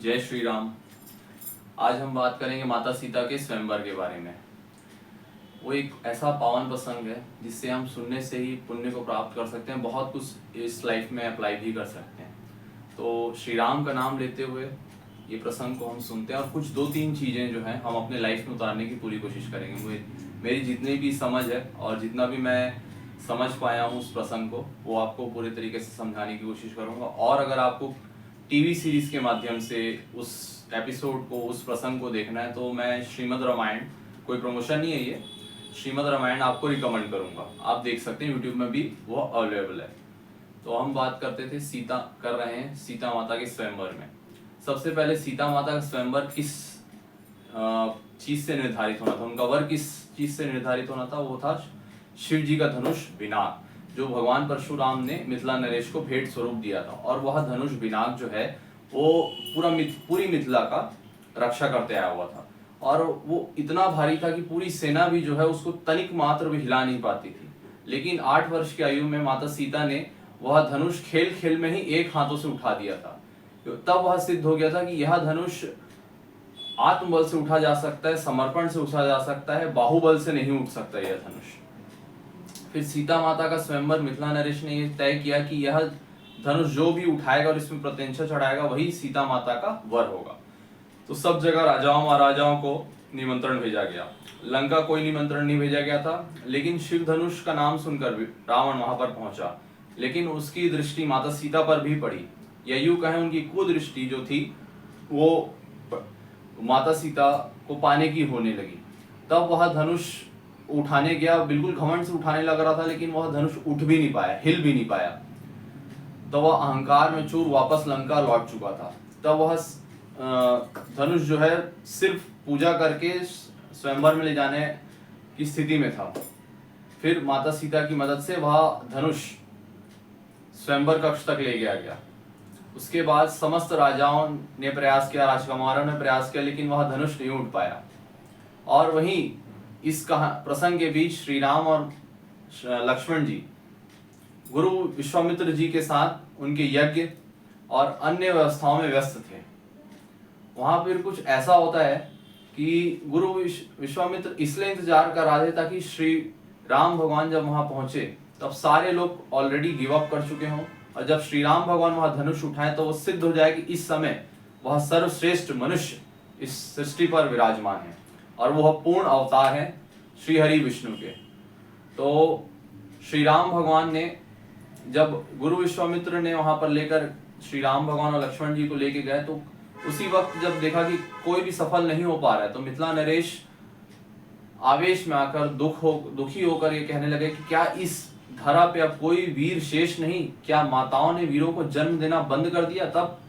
जय श्री राम। आज हम बात करेंगे माता सीता के स्वयंवर के बारे में। वो एक ऐसा पावन प्रसंग है जिससे हम सुनने से ही पुण्य को प्राप्त कर सकते हैं, बहुत कुछ इस लाइफ में अप्लाई भी कर सकते हैं। तो श्री राम का नाम लेते हुए ये प्रसंग को हम सुनते हैं और कुछ 2-3 चीज़ें जो हैं हम अपने लाइफ में उतारने की पूरी कोशिश करेंगे। मेरी जितनी भी समझ है और जितना भी मैं समझ पाया हूँ उस प्रसंग को, वो आपको पूरे तरीके से समझाने की कोशिश करूँगा। और अगर आपको टीवी सीरीज के माध्यम से उस एपिसोड को, उस प्रसंग को देखना है, तो मैं श्रीमद् रामायण, कोई प्रमोशन नहीं है ये, श्रीमद् रामायण आपको रिकमेंड करूंगा। आप देख सकते हैं, यूट्यूब में भी वो अवेलेबल है। तो हम बात करते थे कर रहे हैं सीता माता के स्वयंवर में। सबसे पहले सीता माता का स्वयंवर किस चीज से निर्धारित होना था, उनका वर किस चीज से निर्धारित होना था? वो था शिव जी का धनुष बिनाक, जो भगवान परशुराम ने मिथिला नरेश को भेंट स्वरूप दिया था। और वह धनुष बिनाक जो है वो पूरी मिथिला का रक्षा करते आया हुआ था, और वो इतना भारी था कि पूरी सेना भी जो है उसको तनिक मात्र भी हिला नहीं पाती थी। लेकिन 8 वर्ष की आयु में माता सीता ने वह धनुष खेल खेल में ही एक हाथों से उठा दिया था। तब वह सिद्ध हो गया था कि यह धनुष आत्मबल से उठा जा सकता है, समर्पण से उठा जा सकता है, बाहुबल से नहीं उठ सकता यह धनुष। फिर सीता माता का स्वयंवर मिथिला नरेश ने यह तय किया कि यह धनुष जो भी उठाएगा और इसमें प्रत्यंचा चढ़ाएगा वही सीता माता का वर होगा। तो सब जगह राजाओं महाराजाओं को निमंत्रण भेजा गया, लंका कोई निमंत्रण नहीं भेजा गया था। लेकिन शिव धनुष का नाम सुनकर भी रावण वहां पर पहुंचा, लेकिन उसकी दृष्टि माता सीता पर भी पड़ी, या यूं कहें उनकी कुदृष्टि जो थी वो माता सीता को पाने की होने लगी। तब वह धनुष उठाने गया, बिल्कुल घमंड से उठाने लग रहा था, लेकिन वह धनुष उठ भी नहीं पाया, हिल भी नहीं पाया। तो वह अहंकार में चूर वापस लंका लौट चुका था। तब वह धनुष जो है सिर्फ पूजा करके स्वयंवर में ले जाने की स्थिति में था। फिर माता सीता की मदद से वह धनुष स्वयंवर कक्ष तक ले गया। उसके बाद समस्त राजाओं ने प्रयास किया, राजकुमारों ने प्रयास किया, लेकिन वह धनुष नहीं उठ पाया। और वहीं इस प्रसंग के बीच श्री राम और लक्ष्मण जी गुरु विश्वामित्र जी के साथ उनके यज्ञ और अन्य व्यवस्थाओं में व्यस्त थे। वहां पर कुछ ऐसा होता है कि गुरु विश्वामित्र इसलिए इंतजार कर रहे थे ताकि श्री राम भगवान जब वहां पहुंचे तब सारे लोग ऑलरेडी गिव अप कर चुके हों, और जब श्री राम भगवान वहां धनुष उठाएं तो वो सिद्ध हो जाए कि इस समय वह सर्वश्रेष्ठ मनुष्य इस सृष्टि पर विराजमान है, और वह पूर्ण अवतार है श्री हरि विष्णु के। तो श्री राम भगवान ने जब गुरु विश्वामित्र ने वहां पर लेकर श्री राम भगवान और लक्ष्मण जी को लेके गए, तो उसी वक्त जब देखा कि कोई भी सफल नहीं हो पा रहा है, तो मिथिला नरेश आवेश में आकर दुखी होकर ये कहने लगे कि क्या इस धरा पे अब कोई वीर शेष नहीं? क्या माताओं ने वीरों को जन्म देना बंद कर दिया? तब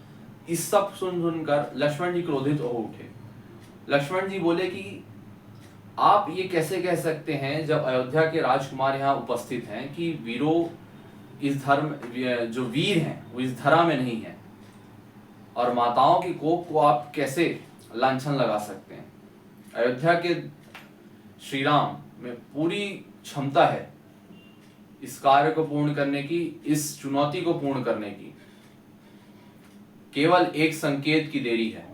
इस सब सुनकर लक्ष्मण जी क्रोधित हो उठे। लक्ष्मण जी बोले कि आप ये कैसे कह सकते हैं जब अयोध्या के राजकुमार यहाँ उपस्थित हैं कि वीरों इस धर्म जो वीर हैं वो इस धरा में नहीं है, और माताओं की कोख को आप कैसे लांछन लगा सकते हैं? अयोध्या के श्री राम में पूरी क्षमता है इस कार्य को पूर्ण करने की, इस चुनौती को पूर्ण करने की, केवल एक संकेत की देरी है।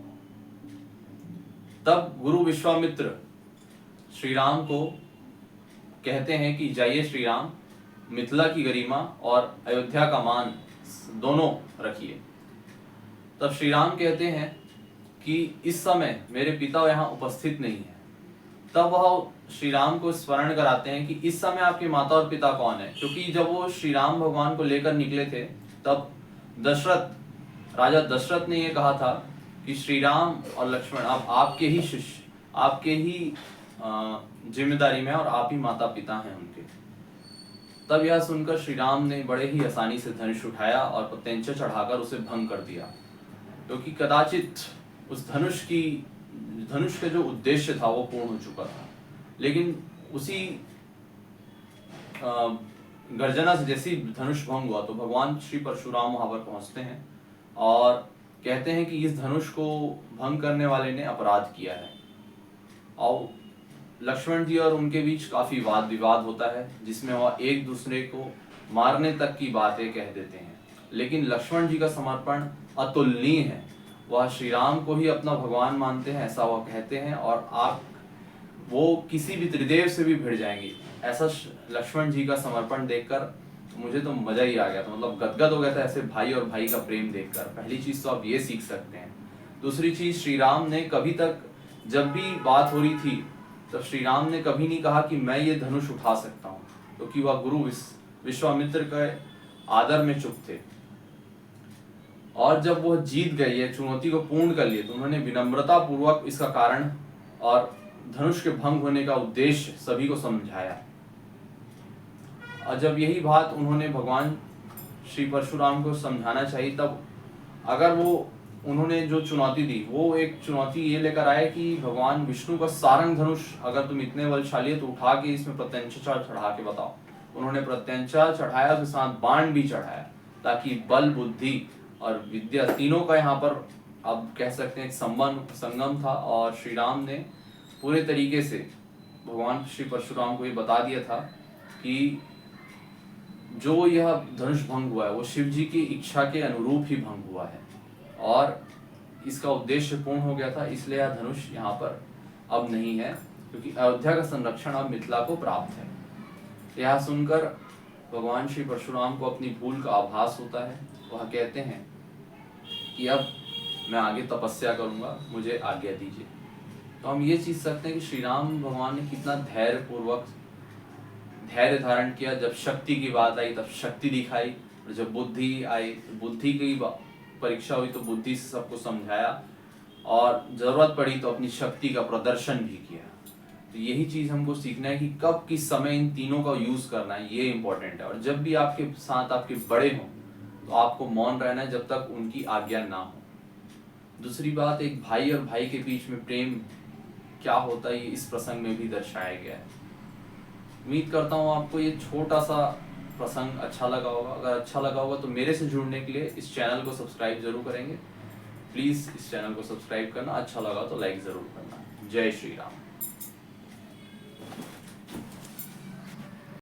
तब गुरु विश्वामित्र श्री राम को कहते हैं कि जाइए श्री राम, मिथिला की गरिमा और अयोध्या का मान दोनों रखिए। तब श्री राम कहते हैं कि इस समय मेरे पिता यहाँ उपस्थित नहीं है। तब वह श्री राम को स्मरण कराते हैं कि इस समय आपके माता और पिता कौन है, क्योंकि जब वो श्री राम भगवान को लेकर निकले थे तब राजा दशरथ ने ये कहा था कि श्री राम और लक्ष्मण आप आपके ही शिष्य, आपके ही जिम्मेदारी में, और आप ही माता पिता हैं उनके। तब यह सुनकर श्री राम ने बड़े ही आसानी से धनुष उठाया और प्रत्यंचा चढ़ाकर उसे भंग कर दिया, क्योंकि कदाचित उस धनुष का जो उद्देश्य था वो पूर्ण हो चुका था। लेकिन उसी गर्जना से जैसी धनुष भंग हुआ तो भगवान श्री परशुराम वहां पर पहुंचते हैं और कहते हैं कि इस धनुष को भंग करने वाले ने अपराध किया है। और लक्ष्मण जी और उनके बीच काफी वाद विवाद होता है, जिसमें वह एक दूसरे को मारने तक की बातें कह देते हैं। लेकिन लक्ष्मण जी का समर्पण अतुलनीय है। वह श्री राम को ही अपना भगवान मानते हैं, ऐसा वह कहते हैं, और आप वो किसी भी त्रिदेव से भी भिड़ जाएंगे। ऐसा लक्ष्मण जी का समर्पण देखकर मुझे तो मजा ही आ गया था, मतलब गदगद हो गया था ऐसे भाई और भाई का प्रेम देखकर। पहली चीज तो आप ये सीख सकते हैं। दूसरी चीज, श्री राम ने कभी तक, जब भी बात हो रही थी तब श्री राम ने कभी नहीं कहा कि मैं ये धनुष उठा सकता हूँ, क्योंकि वह गुरु विश्वामित्र के आदर में चुप थे। और जब वह जीत गए, ये चुनौती को पूर्ण कर लिए, तो उन्होंने विनम्रता पूर्वक इसका कारण और धनुष के भंग होने का उद्देश्य सभी को समझाया। और जब यही बात उन्होंने भगवान श्री परशुराम को समझाना चाहिए, तब अगर वो उन्होंने जो चुनौती दी, वो एक चुनौती ये लेकर आए कि भगवान विष्णु का सारंग धनुष अगर तुम इतने बलशाली है तो उठा के इसमें प्रत्यंचा चढ़ा के बताओ। उन्होंने प्रत्यंचा चढ़ाया, उसके साथ बाण भी चढ़ाया, ताकि बल, बुद्धि और विद्या तीनों का यहाँ पर अब कह सकते हैं संगम था। और श्री राम ने पूरे तरीके से भगवान श्री परशुराम को ये बता दिया था कि जो यह धनुष भंग हुआ है वो शिव जी की इच्छा के अनुरूप ही भंग हुआ है, और इसका उद्देश्य पूर्ण हो गया था। इसलिए यह धनुष यहाँ पर अब नहीं है, क्योंकि अयोध्या का संरक्षण अब मिथिला को प्राप्त है। यह सुनकर भगवान श्री परशुराम को अपनी भूल का आभास होता है। वह कहते हैं कि अब मैं आगे तपस्या करूंगा, मुझे आज्ञा दीजिए। तो हम ये चीज सकते हैं कि श्री राम भगवान ने कितना धैर्य धारण किया। जब शक्ति की बात आई तब शक्ति दिखाई, और जब बुद्धि आई तो बुद्धि की परीक्षा हुई तो बुद्धि से सबको समझाया, और जरूरत पड़ी तो अपनी शक्ति का प्रदर्शन भी किया। तो यही चीज हमको सीखना है कि कब किस समय इन तीनों का यूज करना है, ये इंपॉर्टेंट है। और जब भी आपके साथ आपके बड़े हों तो आपको मौन रहना है जब तक उनकी आज्ञा ना हो। दूसरी बात, एक भाई और भाई के बीच में प्रेम क्या होता है ये इस प्रसंग में भी दर्शाया गया है। उम्मीद करता हूँ आपको ये छोटा सा प्रसंग अच्छा लगा होगा। अगर अच्छा लगा होगा तो मेरे से जुड़ने के लिए इस चैनल को सब्सक्राइब जरूर करेंगे। प्लीज़ इस चैनल को सब्सक्राइब करना, अच्छा लगा तो लाइक ज़रूर करना। जय श्री राम।